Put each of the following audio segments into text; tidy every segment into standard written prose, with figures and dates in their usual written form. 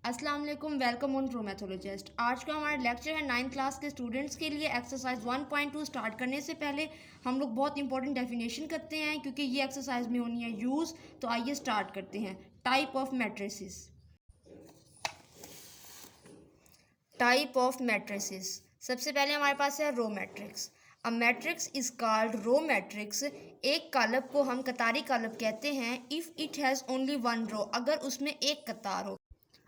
अस्सलाम वालेकुम, welcome on pro मैथोलॉजिस्ट। आज का हमारा लेक्चर है 9th क्लास के स्टूडेंट्स के लिए। एक्सरसाइज 1.2 स्टार्ट करने से पहले हम लोग बहुत इंपॉर्टेंट डेफिनेशन करते हैं क्योंकि ये एक्सरसाइज में होनी है यूज़। तो आइए स्टार्ट करते हैं। Type of matrices. Type of matrices, सबसे पहले हमारे पास है row matrix. A matrix is called row matrix. एक कालब को हम कतारी कालब कहते हैं if it has only one row, अगर उसमें एक कतार हो।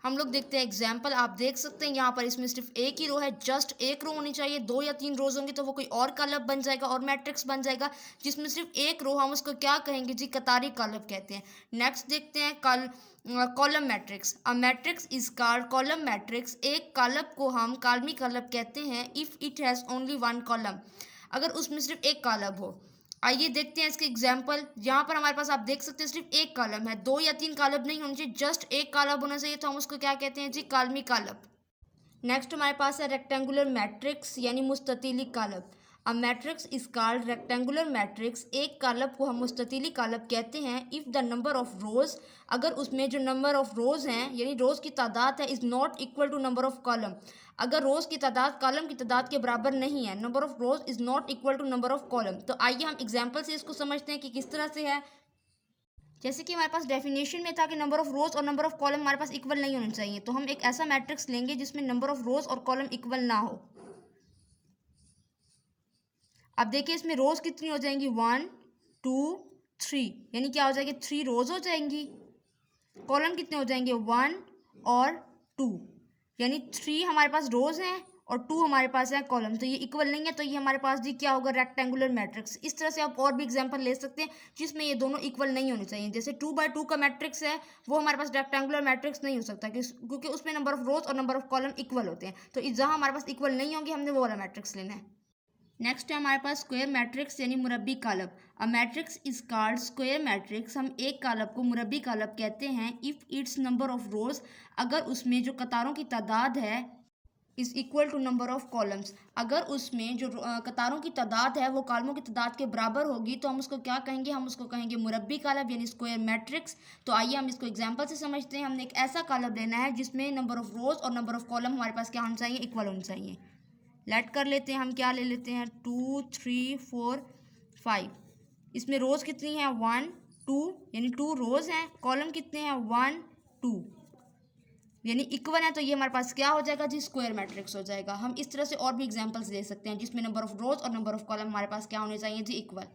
हम लोग देखते हैं एग्जाम्पल, आप देख सकते हैं यहाँ पर इसमें सिर्फ एक ही रो है, जस्ट एक रो होनी चाहिए। 2 या 3 रोज होंगे तो वो कोई और कालब बन जाएगा और मैट्रिक्स बन जाएगा। जिसमें सिर्फ एक रो, हम उसको क्या कहेंगे जी, कतारी कालब कहते हैं। नेक्स्ट देखते हैं column matrix. A matrix is called column matrix. एक कालब को हम कालमी कालब कहते हैं if it has only one column, अगर उसमें सिर्फ एक कालब हो। आइए देखते हैं इसके एग्जाम्पल। यहाँ पर हमारे पास आप देख सकते हैं सिर्फ एक कॉलम है, 2 या 3 कॉलम नहीं होने चाहिए, जस्ट एक कॉलम होना चाहिए। तो हम उसको क्या कहते हैं जी, कालमी कॉलम। नेक्स्ट हमारे पास है रेक्टेंगुलर मैट्रिक्स यानी मुस्ततीली कालब। A matrix is called rectangular matrix. एक कालब को हम मुस्ततीली कालब कहते हैं if the number of rows, अगर उसमें जो नंबर ऑफ रोज हैं यानी रोज की तादाद है, is not equal to number of column. अगर रोज की तादाद कॉलम की तादाद के बराबर नहीं है, number of rows is not equal to number of column. तो आइए हम एग्जाम्पल से इसको समझते हैं कि किस तरह से है। जैसे कि हमारे पास डेफिनेशन में था कि नंबर ऑफ रोज और नंबर ऑफ कॉलम हमारे पास इक्वल नहीं होने चाहिए, तो हम एक ऐसा मैट्रिक्स लेंगे जिसमें नंबर ऑफ रोज और कॉलम इक्वल ना हो। अब देखिए इसमें रोज कितनी हो जाएंगी, 1 2 3, यानी क्या हो जाएगी, 3 रोज हो जाएंगी। कॉलम कितने हो जाएंगे, 1 और 2, यानी 3 हमारे पास रोज हैं और 2 हमारे पास है कॉलम। तो ये इक्वल नहीं है, तो ये हमारे पास जी क्या होगा, रेक्टेंगुलर मैट्रिक्स। इस तरह से आप और भी एग्जांपल ले सकते हैं जिसमें ये दोनों इक्वल नहीं होने चाहिए। जैसे 2 by 2 का मैट्रिक्स है, वो हमारे पास रेक्टेंगुलर मैट्रिक्स नहीं हो सकता क्योंकि उसमें नंबर ऑफ रोज और नंबर ऑफ कॉलम इक्वल होते हैं। तो जहाँ हमारे पास इक्वल नहीं होंगे, हमने वो वाला मैट्रिक्स लेना है। नेक्स्ट है हमारे पास स्क्वायर मैट्रिक्स यानी मुरब्बी कालब। A matrix is called square matrix. हम एक कालब को मुरब्बी कालब कहते हैं if its number of rows, अगर उसमें जो कतारों की तादाद है is equal to number of columns, अगर उसमें जो कतारों की तादाद है वो कॉलमों की तादाद के बराबर होगी, तो हम उसको क्या कहेंगे, हम उसको कहेंगे मुरब्बी कालब यानी स्क्वायर मैट्रिक्स। तो आइए हम इसको एग्जांपल से समझते हैं। हमने एक ऐसा कालब लेना है जिसमें नंबर ऑफ रोज और नंबर ऑफ कॉलम हमारे पास क्या होना चाहिए, इक्वल होना चाहिए। लेट कर लेते हैं, हम क्या ले लेते हैं, 2 3 4 5। इसमें रोज़ कितनी हैं, 1 2, यानी 2 रोज़ हैं। कॉलम कितने हैं, 1 2, यानी इक्वल है। तो ये हमारे पास क्या हो जाएगा जी, स्क्वायर मैट्रिक्स हो जाएगा। हम इस तरह से और भी एग्जांपल्स दे सकते हैं जिसमें नंबर ऑफ रोज और नंबर ऑफ कॉलम हमारे पास क्या होने चाहिए जी, इक्वल।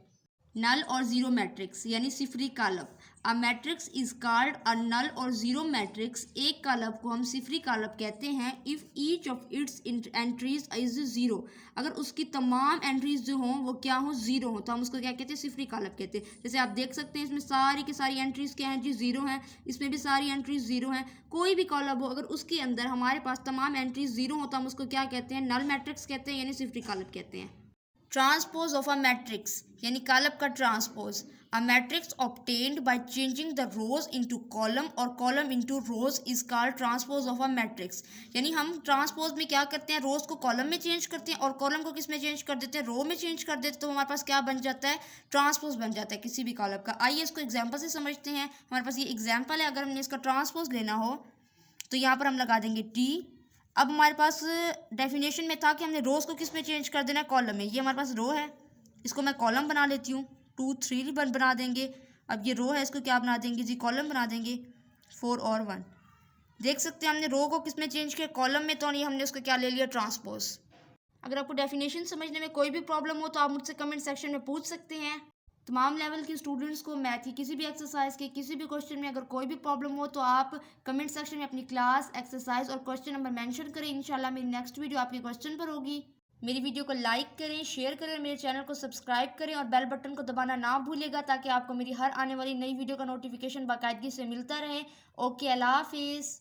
नल और जीरो मैट्रिक्स यानी सिफरी कालब। A matrix is called a null और जीरो मैट्रिक्स। एक कालब को हम सिफरी कालब कहते हैं if each of its entries is zero, अगर उसकी तमाम एंट्रीज जो हों वो क्या हो, जीरो हो, तो हम उसको क्या कहते हैं, सिफरी कालब कहते हैं। जैसे आप देख सकते हैं इसमें सारी की सारी एंट्रीज क्या हैं जी, जीरो हैं। इसमें भी सारी एंट्रीज जीरो हैं। कोई भी कॉलब हो अगर उसके अंदर हमारे पास तमाम एंट्रीज जीरो हो, तो हम उसको क्या कहते हैं, नल मैट्रिक्स कहते हैं यानी सिफरी कालब कहते हैं। ट्रांसपोज ऑफ अ मैट्रिक्स यानी कालब का transpose. A matrix obtained by changing the rows into column और column into rows is called transpose of a matrix. यानी हम ट्रांसपोज में क्या करते हैं, रोज को कॉलम में चेंज करते हैं और कॉलम को किस में चेंज कर देते हैं, रो में चेंज कर देते हैं। तो हमारे पास क्या बन जाता है, ट्रांसपोज बन जाता है किसी भी कॉलम का। आइए इसको एग्जाम्पल से समझते हैं। हमारे पास ये एग्जाम्पल है, अगर हमने इसका ट्रांसपोज लेना हो तो यहाँ पर हम लगा देंगे टी। अब हमारे पास डेफिनेशन में था कि हमने रोज़ को किस में चेंज कर देना है, कॉलम में। ये हमारे पास रो है, इसको मैं कॉलम बना लेती हूँ, 2 3 बना देंगे। अब ये रो है, इसको क्या बना देंगे जी, कॉलम बना देंगे, 4 और 1। देख सकते हैं हमने रो को किस में चेंज किया, कॉलम में। तो नहीं, हमने उसको क्या ले लिया, ट्रांसपोज। अगर आपको डेफिनेशन समझने में कोई भी प्रॉब्लम हो तो आप मुझसे कमेंट सेक्शन में पूछ सकते हैं। तमाम लेवल के स्टूडेंट्स को मैथ की किसी भी एक्सरसाइज के किसी भी क्वेश्चन में अगर कोई भी प्रॉब्लम हो तो आप कमेंट सेक्शन में अपनी क्लास, एक्सरसाइज और क्वेश्चन नंबर मेंशन करें। इंशाल्लाह मेरी नेक्स्ट वीडियो आपके क्वेश्चन पर होगी। मेरी वीडियो को लाइक करें, शेयर करें, मेरे चैनल को सब्सक्राइब करें और बेल बटन को दबाना ना भूलिएगा ताकि आपको मेरी हर आने वाली नई वीडियो का नोटिफिकेशन बाकायदगी से मिलता रहे। ओके, अल्लाह हाफिज़।